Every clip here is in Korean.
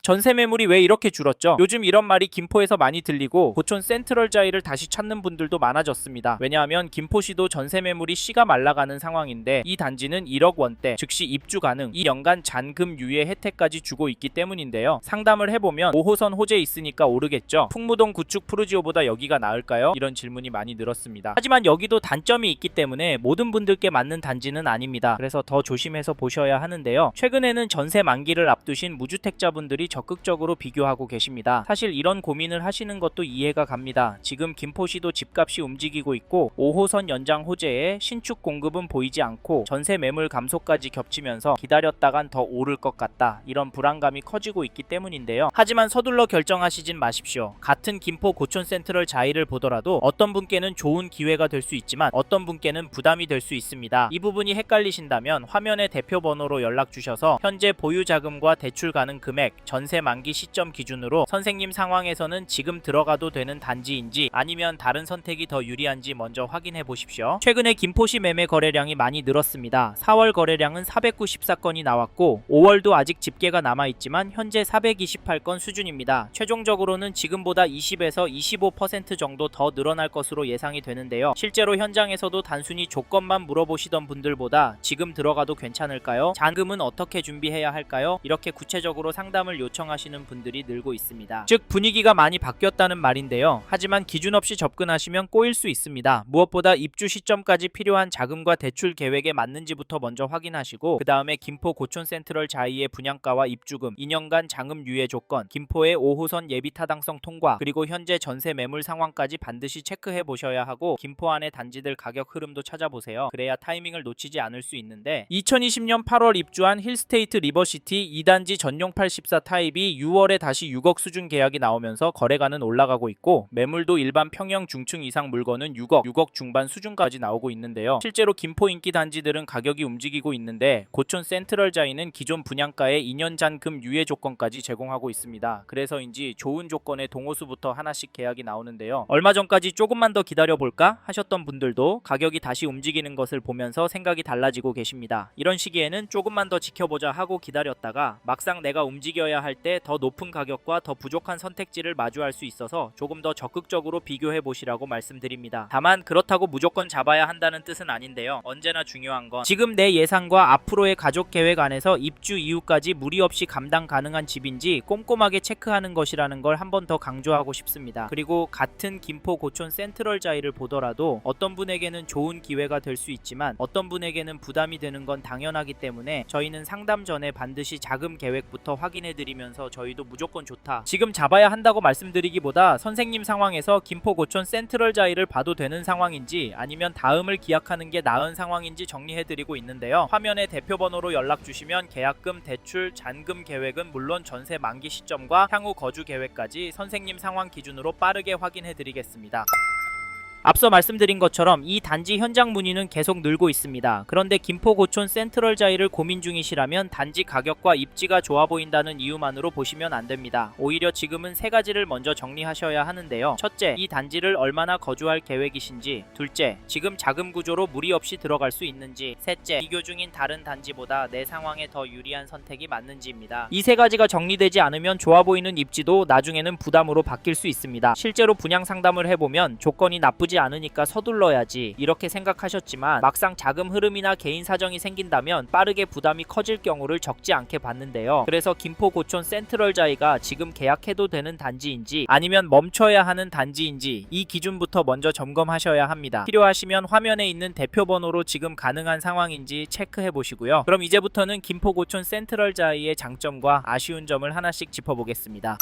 전세 매물이 왜 이렇게 줄었죠? 요즘 이런 말이 김포에서 많이 들리고 고촌 센트럴자이를 다시 찾는 분들도 많아졌습니다. 왜냐하면 김포시도 전세 매물이 씨가 말라가는 상황인데 이 단지는 1억 원대, 즉시 입주 가능, 2년간 잔금 유예 혜택까지 주고 있기 때문인데요. 상담을 해보면 5호선 호재에 있으니까 오르겠죠. 풍무동 구축 푸르지오보다 여기가 나을까요? 이런 질문이 많이 늘었습니다. 하지만 여기도 단점이 있기 때문에 모든 분들께 맞는 단지는 아닙니다. 그래서 더 조심해서 보셔야 하는데요. 최근에는 전세 만기를 앞두신 무주택자분들이 적극적으로 비교하고 계십니다. 사실 이런 고민을 하시는 것도 이해가 갑니다. 지금 김포시도 집값이 움직이고 있고 5호선 연장 호재에 신축 공급은 보이지 않고 전세 매물 감소까지 겹치면서 기다렸다간 더 오를 것 같다, 이런 불안감이 커지고 있기 때문인데요. 하지만 서둘러 결정하시진 마십시오. 같은 김포 고촌 센트럴 자이를 보더라도 어떤 분께는 좋은 기회가 될 수 있지만 어떤 분께는 부담이 될 수 있습니다. 이 부분이 헷갈리신다면 화면의 대표 번호로 연락 주셔서 현재 보유 자금과 대출 가능 금액, 전세 만기 시점 기준으로 선생님 상황에서는 지금 들어가도 되는 단지인지 아니면 다른 선택이 더 유리한지 먼저 확인해 보십시오. 최근에 김포시 매매 거래량이 많이 늘었습니다. 4월 거래량은 494건이 나왔고 5월도 아직 집계가 남아있지만 현재 428건 수준입니다. 최종적으로는 지금보다 20에서 25% 정도 더 늘어날 것으로 예상이 되는데요. 실제로 현장에서도 단순히 조건만 물어보시던 분들보다 지금 들어가도 괜찮을까요? 잔금은 어떻게 준비해야 할까요? 이렇게 구체적으로 상담을 요청하시는 분들이 늘고 있습니다. 즉 분위기가 많이 바뀌었다는 말인데요. 하지만 기준 없이 접근하시면 꼬일 수 있습니다. 무엇보다 입주 시점까지 필요한 자금과 대출 계획에 맞는지부터 먼저 확인하시고 그 다음에 김포 고촌 센트럴 자이의 분양가와 입주금, 2년간 장음 유예 조건, 김포의 5호선 예비 타당성 통과, 그리고 현재 전세 매물 상황까지 반드시 체크해 보셔야 하고 김포 안의 단지들 가격 흐름도 찾아보세요. 그래야 타이밍을 놓치지 않을 수 있는데 2020년 8월 입주한 힐스테이트 리버시티 2단지 전용 84 타입이 6월에 다시 6억 수준 계약이 나오면서 거래가는 올라가고 있고 매물도 일반 평형 중층 이상 물건은 6억 중반 수준까지 나오고 있는데요. 실제로 김포 인기 단지들은 가격이 움직이고 있는데 고촌 센트럴 자이는 기존 분양가에 2년 잔금 유예 조건까지 제공하고 있습니다. 그래서인지 좋은 조건의 동호수부터 하나씩 계약이 나오는데요. 얼마 전까지 조금만 더 기다려볼까 하셨던 분들도 가격이 다시 움직이는 것을 보면서 생각이 달라지고 계십니다. 이런 시기에는 조금만 더 지켜보자 하고 기다렸다가 막상 내가 움직여야 할 때 더 높은 가격과 더 부족한 선택지를 마주할 수 있어서 조금 더 적극적으로 비교해 보시라고 말씀드립니다. 다만 그렇다고 무조건 잡아야 한다는 뜻은 아닌데요. 언제나 중요한 건 지금 내 예상과 앞으로의 가족 계획 안에서 입주 이후까지 무리 없이 감당 가능한 집인지 꼼꼼하게 체크하는 것이라는 걸 한 번 더 강조하고 싶습니다. 그리고 같은 김포 고촌 센트럴 자이를 보더라도 어떤 분에게는 좋은 기회가 될 수 있지만 어떤 분에게는 부담이 되는 건 당연하기 때문에 저희는 상담 전에 반드시 자금 계획부터 확인해 드리면서 저희도 무조건 좋다, 지금 잡아야 한다고 말씀드리기보다 선생님 상황에서 김포 고촌 센트럴 자이를 봐도 되는 상황인지 아니면 다음을 기약하는 게 나은 상황인지 정리해 드리고 있는데요. 화면에 대표 번호로 연락 주시면 계약금, 대출, 잔금 계획은 물론 전세 만기 시점과 향후 거주 계획까지 선생님 상황 기준으로 빠르게 확인해 드리겠습니다. 앞서 말씀드린 것처럼 이 단지 현장 문의는 계속 늘고 있습니다. 그런데 김포 고촌 센트럴 자이를 고민 중이시라면 단지 가격과 입지가 좋아 보인다는 이유만으로 보시면 안 됩니다. 오히려 지금은 세 가지를 먼저 정리하셔야 하는데요. 첫째, 이 단지를 얼마나 거주할 계획이신지. 둘째, 지금 자금 구조로 무리 없이 들어갈 수 있는지. 셋째, 비교 중인 다른 단지보다 내 상황에 더 유리한 선택이 맞는지입니다. 이 세 가지가 정리되지 않으면 좋아 보이는 입지도 나중에는 부담으로 바뀔 수 있습니다. 실제로 분양 상담을 해보면 조건이 나쁘지 않으니까 서둘러야지 이렇게 생각하셨지만 막상 자금 흐름이나 개인 사정이 생긴다면 빠르게 부담이 커질 경우를 적지 않게 봤는데요. 그래서 김포 고촌 센트럴 자이가 지금 계약해도 되는 단지인지 아니면 멈춰야 하는 단지인지 이 기준부터 먼저 점검하셔야 합니다. 필요하시면 화면에 있는 대표 번호로 지금 가능한 상황인지 체크해 보시고요. 그럼 이제부터는 김포 고촌 센트럴 자이의 장점과 아쉬운 점을 하나씩 짚어보겠습니다.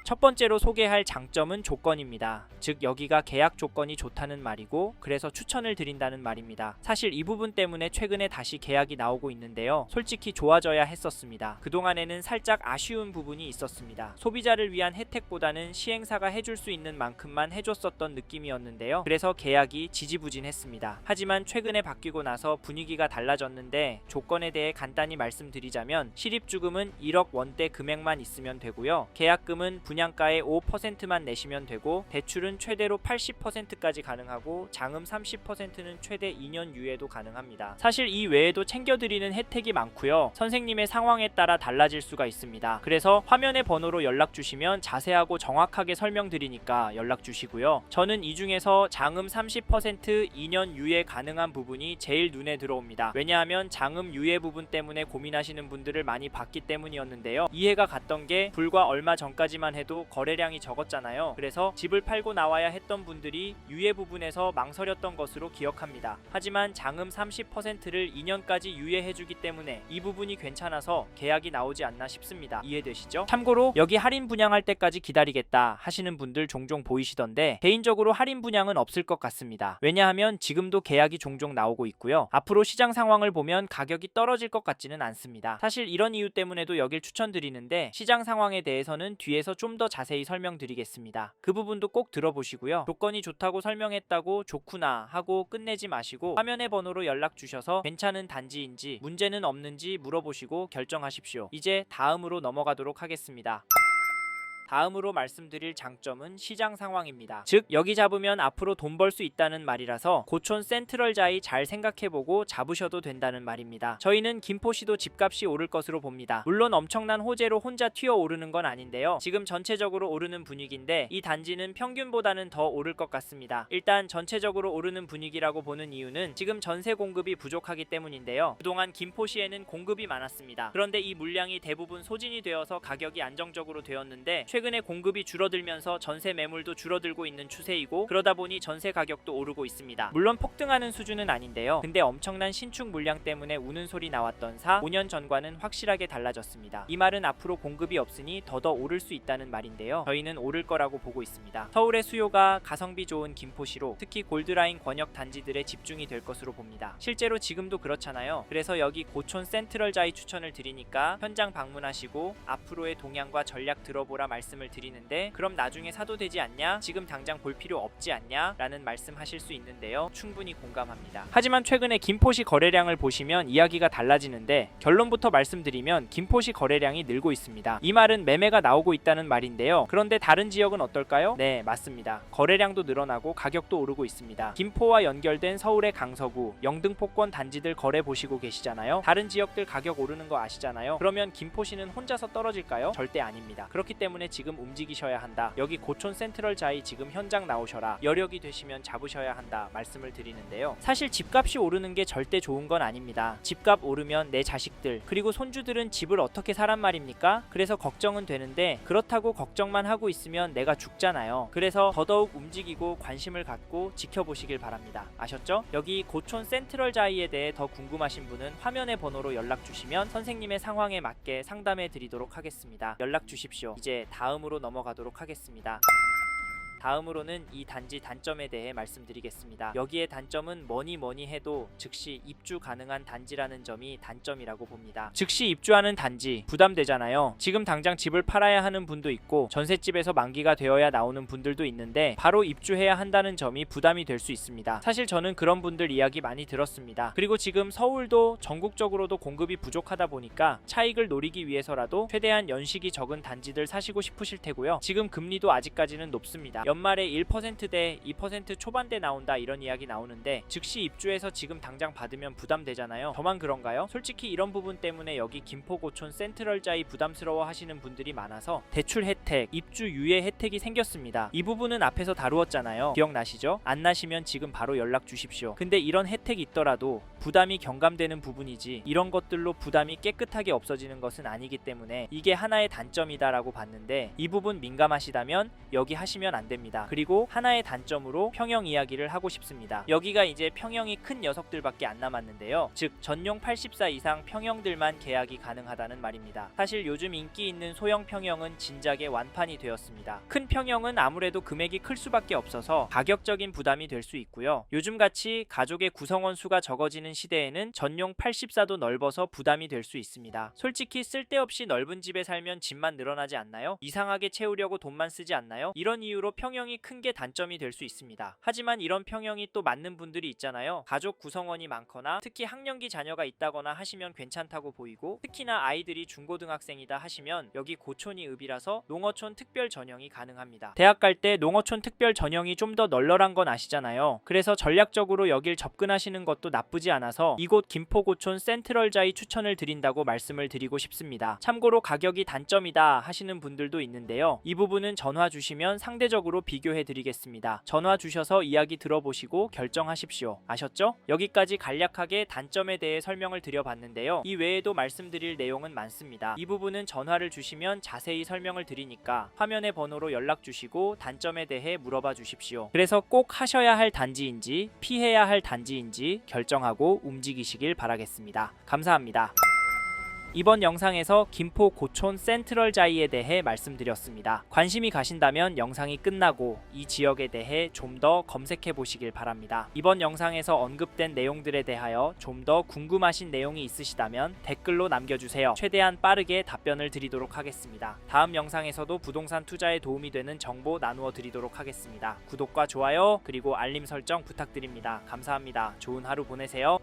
첫 번째로 소개할 장점은 조건입니다. 즉 여기가 계약 조건이 좋다는 말이고 그래서 추천을 드린다는 말입니다. 사실 이 부분 때문에 최근에 다시 계약이 나오고 있는데요. 솔직히 좋아져야 했었습니다. 그동안에는 살짝 아쉬운 부분이 있었습니다. 소비자를 위한 혜택보다는 시행사가 해줄 수 있는 만큼만 해줬었던 느낌이었는데요. 그래서 계약이 지지부진했습니다. 하지만 최근에 바뀌고 나서 분위기가 달라졌는데 조건에 대해 간단히 말씀드리자면 실입주금은 1억 원대 금액만 있으면 되고요. 계약금은 분양가의 5%만 내시면 되고 대출은 최대로 80%까지 가능하고 장음 30%는 최대 2년 유예도 가능합니다. 사실 이 외에도 챙겨드리는 혜택이 많고요. 선생님의 상황에 따라 달라질 수가 있습니다. 그래서 화면의 번호로 연락 주시면 자세하고 정확하게 설명드리니까 연락 주시고요. 저는 이 중에서 장음 30% 2년 유예 가능한 부분이 제일 눈에 들어옵니다. 왜냐하면 장음 유예 부분 때문에 고민하시는 분들을 많이 봤기 때문이었는데요. 이해가 갔던 게 불과 얼마 전까지만 해도 거래량이 적었잖아요. 그래서 집을 팔고 나와야 했던 분들이 유예 부분에서 망설였던 것으로 기억합니다. 하지만 장음 30%를 2년까지 유예해주기 때문에 이 부분이 괜찮아서 계약이 나오지 않나 싶습니다. 이해되시죠? 참고로 여기 할인 분양할 때까지 기다리겠다 하시는 분들 종종 보이시던데 개인적으로 할인 분양은 없을 것 같습니다. 왜냐하면 지금도 계약이 종종 나오고 있고요. 앞으로 시장 상황을 보면 가격이 떨어질 것 같지는 않습니다. 사실 이런 이유 때문에도 여길 추천드리는데 시장 상황에 대해서는 뒤에서 좀 더 자세히 설명드리겠습니다. 그 부분도 꼭 들어보시고요. 조건이 좋다고 설명했다고 좋구나 하고 끝내지 마시고 화면의 번호로 연락 주셔서 괜찮은 단지인지 문제는 없는지 물어보시고 결정하십시오. 이제 다음으로 넘어가도록 하겠습니다. 다음으로 말씀드릴 장점은 시장 상황입니다. 즉 여기 잡으면 앞으로 돈 벌 수 있다는 말이라서 고촌 센트럴자이 잘 생각해보고 잡으셔도 된다는 말입니다. 저희는 김포시도 집값이 오를 것으로 봅니다. 물론 엄청난 호재로 혼자 튀어 오르는 건 아닌데요. 지금 전체적으로 오르는 분위기인데 이 단지는 평균보다는 더 오를 것 같습니다. 일단 전체적으로 오르는 분위기라고 보는 이유는 지금 전세 공급이 부족하기 때문인데요. 그동안 김포시에는 공급이 많았습니다. 그런데 이 물량이 대부분 소진이 되어서 가격이 안정적으로 되었는데 최근에 공급이 줄어들면서 전세 매물도 줄어들고 있는 추세이고 그러다 보니 전세 가격도 오르고 있습니다. 물론 폭등하는 수준은 아닌데요. 근데 엄청난 신축 물량 때문에 우는 소리 나왔던 5년 전과는 확실하게 달라졌습니다. 이 말은 앞으로 공급이 없으니 더더 오를 수 있다는 말인데요. 저희는 오를 거라고 보고 있습니다. 서울의 수요가 가성비 좋은 김포시로 특히 골드라인 권역 단지들에 집중이 될 것으로 봅니다. 실제로 지금도 그렇잖아요. 그래서 여기 고촌 센트럴자이 추천을 드리니까 현장 방문하시고 앞으로의 동향과 전략 들어보라 말씀을 드리는데 그럼 나중에 사도 되지 않냐? 지금 당장 볼 필요 없지 않냐? 라는 말씀하실 수 있는데요. 충분히 공감합니다. 하지만 최근에 김포시 거래량을 보시면 이야기가 달라지는데 결론부터 말씀드리면 김포시 거래량이 늘고 있습니다. 이 말은 매매가 나오고 있다는 말인데요. 그런데 다른 지역은 어떨까요? 네, 맞습니다. 거래량도 늘어나고 가격도 오르고 있습니다. 김포와 연결된 서울의 강서구, 영등포권 단지들 거래 보시고 계시잖아요. 다른 지역들 가격 오르는 거 아시잖아요. 그러면 김포시는 혼자서 떨어질까요? 절대 아닙니다. 그렇기 때문에 지금 움직이셔야 한다. 여기 고촌 센트럴자이 지금 현장 나오셔라. 여력이 되시면 잡으셔야 한다. 말씀을 드리는데요. 사실 집값이 오르는 게 절대 좋은 건 아닙니다. 집값 오르면 내 자식들 그리고 손주들은 집을 어떻게 사란 말입니까? 그래서 걱정은 되는데 그렇다고 걱정만 하고 있으면 내가 죽잖아요. 그래서 더더욱 움직이고 관심을 갖고 지켜보시길 바랍니다. 아셨죠? 여기 고촌 센트럴자이에 대해 더 궁금하신 분은 화면의 번호로 연락 주시면 선생님의 상황에 맞게 상담해 드리도록 하겠습니다. 연락 주십시오. 이제 다음으로 넘어가도록 하겠습니다. 다음으로는 이 단지 단점에 대해 말씀드리겠습니다. 여기에 단점은 뭐니 해도 즉시 입주 가능한 단지라는 점이 단점이라고 봅니다. 즉시 입주하는 단지 부담되잖아요. 지금 당장 집을 팔아야 하는 분도 있고 전셋집에서 만기가 되어야 나오는 분들도 있는데 바로 입주해야 한다는 점이 부담이 될 수 있습니다. 사실 저는 그런 분들 이야기 많이 들었습니다. 그리고 지금 서울도 전국적으로도 공급이 부족하다 보니까 차익을 노리기 위해서라도 최대한 연식이 적은 단지들 사시고 싶으실 테고요. 지금 금리도 아직까지는 높습니다. 연말에 1%대 2% 초반대 나온다 이런 이야기 나오는데 즉시 입주해서 지금 당장 받으면 부담되잖아요. 저만 그런가요? 솔직히 이런 부분 때문에 여기 김포고촌 센트럴자이 부담스러워 하시는 분들이 많아서 대출 혜택, 입주 유예 혜택이 생겼습니다. 이 부분은 앞에서 다루었잖아요. 기억나시죠? 안 나시면 지금 바로 연락 주십시오. 근데 이런 혜택이 있더라도 부담이 경감되는 부분이지 이런 것들로 부담이 깨끗하게 없어지는 것은 아니기 때문에 이게 하나의 단점이다라고 봤는데 이 부분 민감하시다면 여기 하시면 안 됩니다. 그리고 하나의 단점으로 평형 이야기를 하고 싶습니다. 여기가 이제 평형이 큰 녀석들밖에 안 남았는데요. 즉 전용 84 이상 평형들만 계약이 가능하다는 말입니다. 사실 요즘 인기 있는 소형 평형은 진작에 완판이 되었습니다. 큰 평형은 아무래도 금액이 클 수밖에 없어서 가격적인 부담이 될 수 있고요. 요즘같이 가족의 구성원 수가 적어지는 시대에는 전용 84도 넓어서 부담이 될 수 있습니다. 솔직히 쓸데없이 넓은 집에 살면 집만 늘어나지 않나요? 이상하게 채우려고 돈만 쓰지 않나요? 이런 이유로 평형이 큰 게 단점이 될 수 있습니다. 하지만 이런 평형이 또 맞는 분들이 있잖아요. 가족 구성원이 많거나 특히 학령기 자녀가 있다거나 하시면 괜찮다고 보이고, 특히나 아이들이 중고등학생이다 하시면 여기 고촌이 읍이라서 농어촌 특별 전형이 가능합니다. 대학 갈 때 농어촌 특별 전형이 좀 더 널널한 건 아시잖아요. 그래서 전략적으로 여길 접근하시는 것도 나쁘지 않아서 이곳 김포고촌 센트럴자이 추천을 드린다고 말씀을 드리고 싶습니다. 참고로 가격이 단점이다 하시는 분들도 있는데요. 이 부분은 전화 주시면 상대적으로 비교해 드리겠습니다. 전화 주셔서 이야기 들어보시고 결정하십시오. 아셨죠? 여기까지 간략하게 단점에 대해 설명을 드려봤는데요. 이 외에도 말씀드릴 내용은 많습니다. 이 부분은 전화를 주시면 자세히 설명을 드리니까 화면의 번호로 연락 주시고 단점에 대해 물어봐 주십시오. 그래서 꼭 하셔야 할 단지인지 피해야 할 단지인지 결정하고 움직이시길 바라겠습니다. 감사합니다. 이번 영상에서 김포 고촌 센트럴자이에 대해 말씀드렸습니다. 관심이 가신다면 영상이 끝나고 이 지역에 대해 좀 더 검색해 보시길 바랍니다. 이번 영상에서 언급된 내용들에 대하여 좀 더 궁금하신 내용이 있으시다면 댓글로 남겨주세요. 최대한 빠르게 답변을 드리도록 하겠습니다. 다음 영상에서도 부동산 투자에 도움이 되는 정보 나누어 드리도록 하겠습니다. 구독과 좋아요 그리고 알림 설정 부탁드립니다. 감사합니다. 좋은 하루 보내세요.